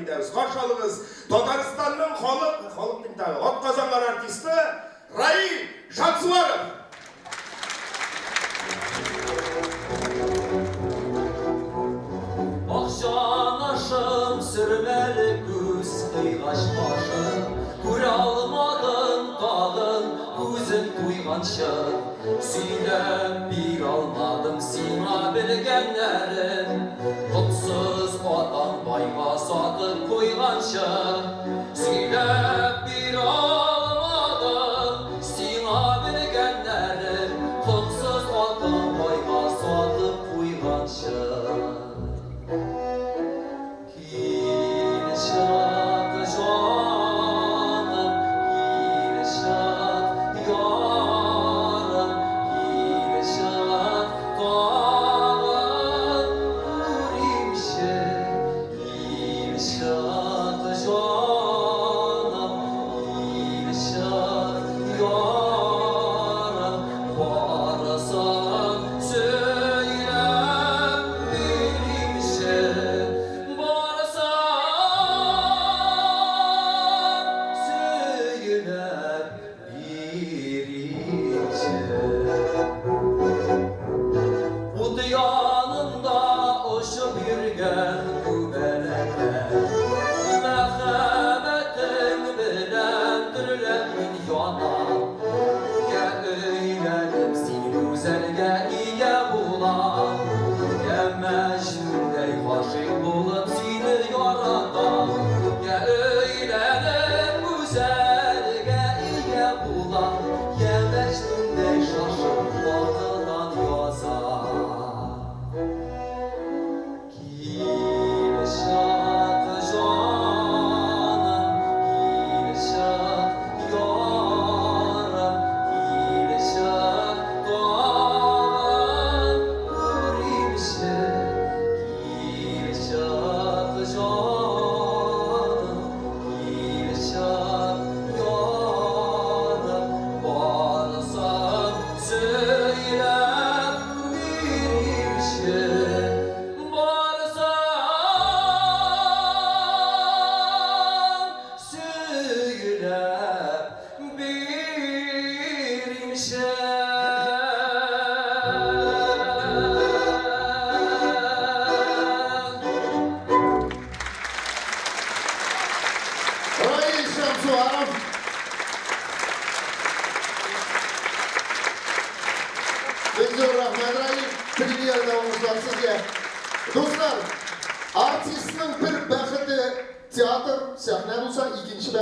deymiz. Karşılığız Tataristan'ın halk dindarı, ot kazanlar artisti Rail Şatsuvarov. Akşanaşım sürmeli güz kıygaş başım, Kure almadın dağın gözün duygança, Süylem bir almadım sina bilgenlerin, Kutsuz adam bayga satıp koygança, Süylem bir almadım sina bilgenlerin, Kutsuz adam bayga satıp koygança. Yanında uçup yürgen bu belekler, Merhametin bilen dirilen dünyana, Ya öylenim seni güzelge iye bulan, Ya Mecnun'dey aşık bulup seni yaratan, Ya öylenim güzelge iye bulan, Ya Mecnun'dey şaşıp batıdan yazan. Rail Şatsuvarov. Bizor rahmat Rail. Premyer davomizdan sizga. Do'stlar, artistning bir baxti teatr sahna bo'lsa, ikkinchi